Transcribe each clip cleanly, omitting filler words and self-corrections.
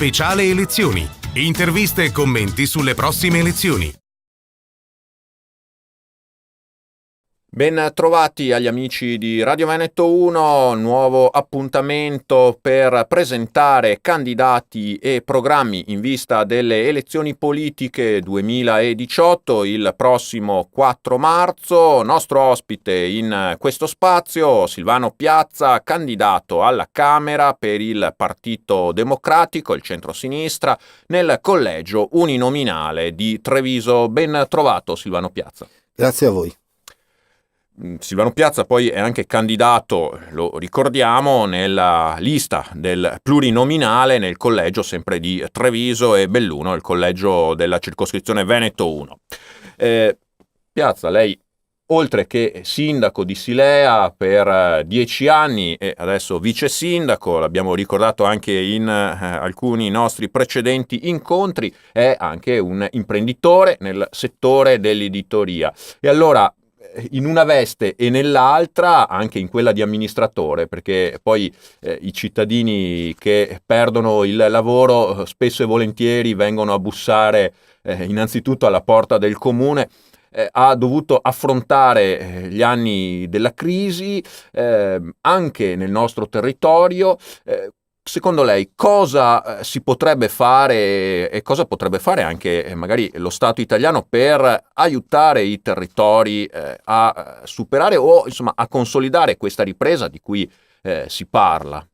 speciale elezioni. Interviste e commenti sulle prossime elezioni. Ben trovati agli amici di Radio Veneto 1, nuovo appuntamento per presentare candidati e programmi in vista delle elezioni politiche 2018 il prossimo 4 marzo. Nostro ospite in questo spazio, Silvano Piazza, candidato alla Camera per il Partito Democratico, il centro-sinistra, nel collegio uninominale di Treviso. Ben trovato Silvano Piazza. Grazie a voi. Silvano Piazza poi è anche candidato, lo ricordiamo, nella lista del plurinominale nel collegio sempre di Treviso e Belluno, il collegio della circoscrizione Veneto 1. Piazza, lei oltre che sindaco di Silea per 10 anni e adesso vice sindaco, l'abbiamo ricordato anche in alcuni nostri precedenti incontri, è anche un imprenditore nel settore dell'editoria. E allora, in una veste e nell'altra, anche in quella di amministratore, perché poi i cittadini che perdono il lavoro spesso e volentieri vengono a bussare innanzitutto alla porta del comune, ha dovuto affrontare gli anni della crisi anche nel nostro territorio. Secondo lei cosa si potrebbe fare e cosa potrebbe fare anche magari lo Stato italiano per aiutare i territori a superare o insomma a consolidare questa ripresa di cui si parla?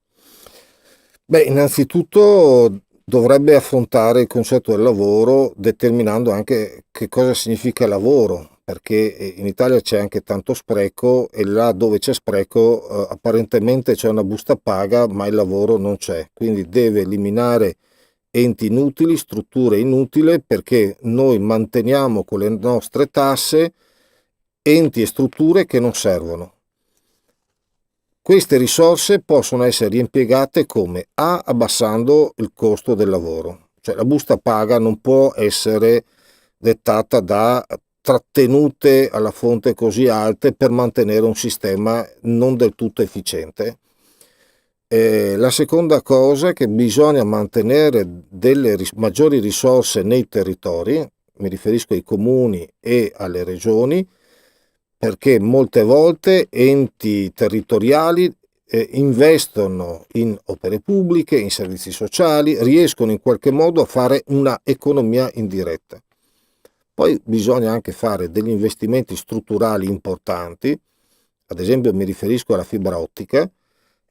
Beh, innanzitutto dovrebbe affrontare il concetto del lavoro determinando anche che cosa significa lavoro, perché in Italia c'è anche tanto spreco e là dove c'è spreco apparentemente c'è una busta paga ma il lavoro non c'è, quindi deve eliminare enti inutili, strutture inutili, perché noi manteniamo con le nostre tasse enti e strutture che non servono. Queste risorse possono essere riempiegate come? Abbassando il costo del lavoro, cioè la busta paga non può essere dettata da trattenute alla fonte così alte per mantenere un sistema non del tutto efficiente. La seconda cosa è che bisogna mantenere delle maggiori risorse nei territori, mi riferisco ai comuni e alle regioni, perché molte volte enti territoriali investono in opere pubbliche, in servizi sociali, riescono in qualche modo a fare una economia indiretta. Poi bisogna anche fare degli investimenti strutturali importanti, ad esempio mi riferisco alla fibra ottica,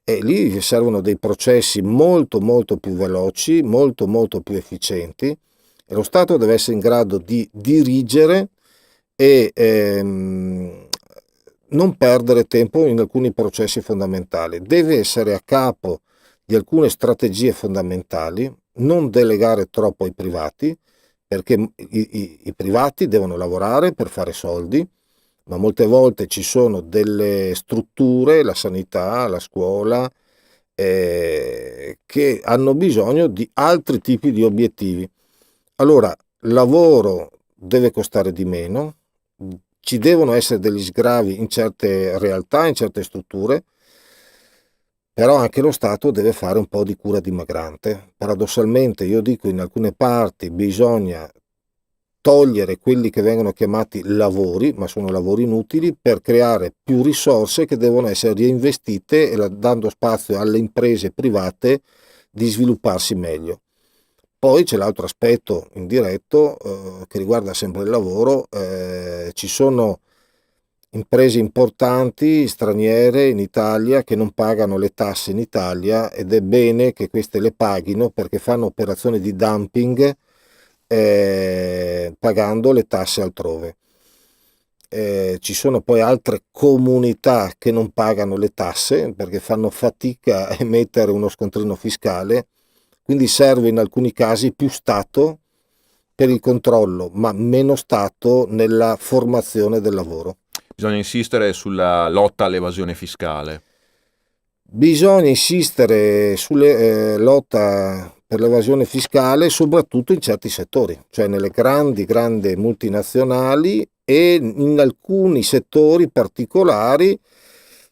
e lì servono dei processi molto molto più veloci, molto molto più efficienti, e lo Stato deve essere in grado di dirigere e non perdere tempo in alcuni processi fondamentali. Deve essere a capo di alcune strategie fondamentali, non delegare troppo ai privati, perché i privati devono lavorare per fare soldi, ma molte volte ci sono delle strutture, la sanità, la scuola, che hanno bisogno di altri tipi di obiettivi. Allora, lavoro deve costare di meno, ci devono essere degli sgravi in certe realtà, in certe strutture, però anche lo Stato deve fare un po' di cura dimagrante. Paradossalmente, io dico, in alcune parti bisogna togliere quelli che vengono chiamati lavori, ma sono lavori inutili, per creare più risorse che devono essere reinvestite e dando spazio alle imprese private di svilupparsi meglio. Poi c'è l'altro aspetto indiretto che riguarda sempre il lavoro. Ci sono imprese importanti straniere in Italia che non pagano le tasse in Italia ed è bene che queste le paghino, perché fanno operazioni di dumping pagando le tasse altrove. Ci sono poi altre comunità che non pagano le tasse perché fanno fatica a emettere uno scontrino fiscale, quindi serve in alcuni casi più Stato per il controllo, ma meno Stato nella formazione del lavoro. Bisogna insistere sulla lotta all'evasione fiscale. Bisogna insistere sulla lotta per l'evasione fiscale, soprattutto in certi settori, cioè nelle grandi multinazionali, e in alcuni settori particolari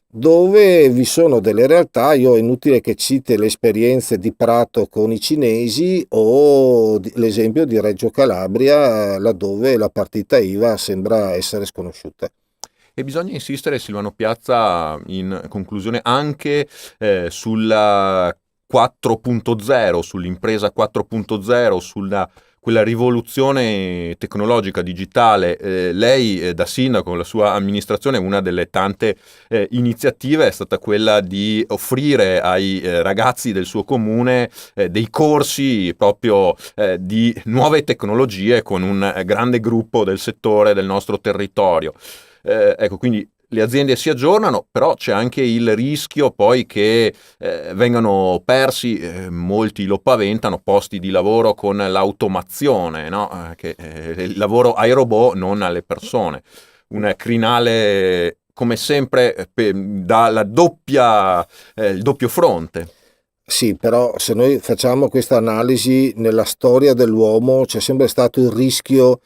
dove vi sono delle realtà. Io è inutile che citi le esperienze di Prato con i cinesi o l'esempio di Reggio Calabria, laddove la partita IVA sembra essere sconosciuta. E bisogna insistere, Silvano Piazza, in conclusione, anche sulla 4.0, sull'impresa 4.0, sulla quella rivoluzione tecnologica digitale. Lei da sindaco, con la sua amministrazione, una delle tante iniziative è stata quella di offrire ai ragazzi del suo comune dei corsi proprio di nuove tecnologie con un grande gruppo del settore del nostro territorio. Ecco, quindi le aziende si aggiornano, però c'è anche il rischio poi che vengano persi, molti lo paventano, posti di lavoro con l'automazione, no? Che il lavoro ai robot, non alle persone. Un crinale, come sempre, dà il doppio fronte. Sì, però se noi facciamo questa analisi, nella storia dell'uomo c'è sempre stato il rischio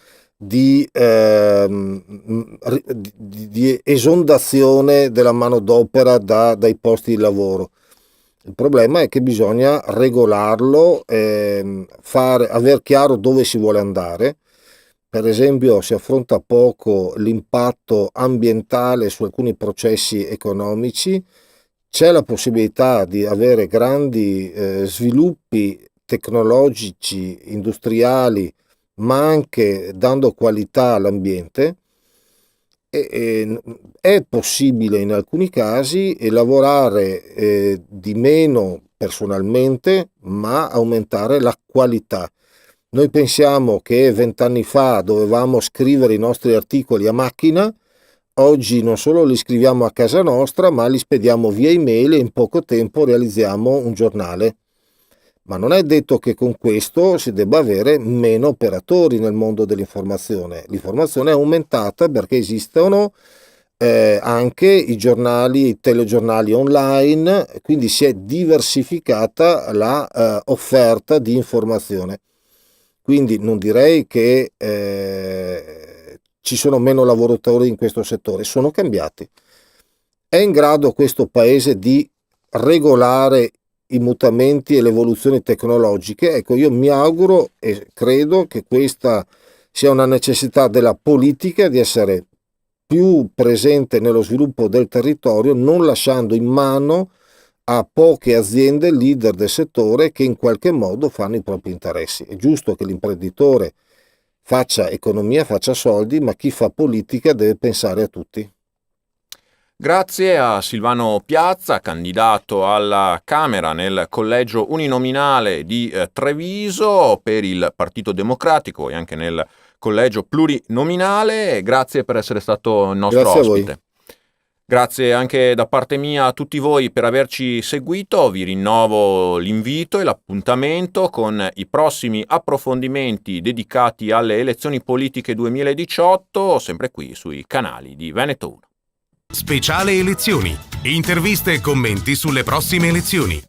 di esondazione della manodopera dai posti di lavoro. Il problema è che bisogna regolarlo, aver chiaro dove si vuole andare. Per esempio, si affronta poco l'impatto ambientale su alcuni processi economici. C'è la possibilità di avere grandi sviluppi tecnologici, industriali, ma anche dando qualità all'ambiente. È possibile in alcuni casi lavorare di meno personalmente, ma aumentare la qualità. Noi pensiamo che 20 anni fa dovevamo scrivere i nostri articoli a macchina. Oggi non solo li scriviamo a casa nostra, ma li spediamo via email e in poco tempo realizziamo un giornale. Ma non è detto che con questo si debba avere meno operatori nel mondo dell'informazione. L'informazione è aumentata perché esistono anche i giornali, i telegiornali online, quindi si è diversificata la offerta di informazione. Quindi non direi che ci sono meno lavoratori in questo settore, sono cambiati. È in grado questo paese di regolare i mutamenti e le evoluzioni tecnologiche? Ecco, io mi auguro e credo che questa sia una necessità della politica, di essere più presente nello sviluppo del territorio, non lasciando in mano a poche aziende leader del settore che in qualche modo fanno i propri interessi. È giusto che l'imprenditore faccia economia, faccia soldi, ma chi fa politica deve pensare a tutti. Grazie a Silvano Piazza, candidato alla Camera nel collegio uninominale di Treviso per il Partito Democratico e anche nel collegio plurinominale. Grazie per essere stato il nostro Grazie a voi. ospite. Grazie anche da parte mia a tutti voi per averci seguito. Vi rinnovo l'invito e l'appuntamento con i prossimi approfondimenti dedicati alle elezioni politiche 2018, sempre qui sui canali di Veneto 1. Speciale elezioni. Interviste e commenti sulle prossime elezioni.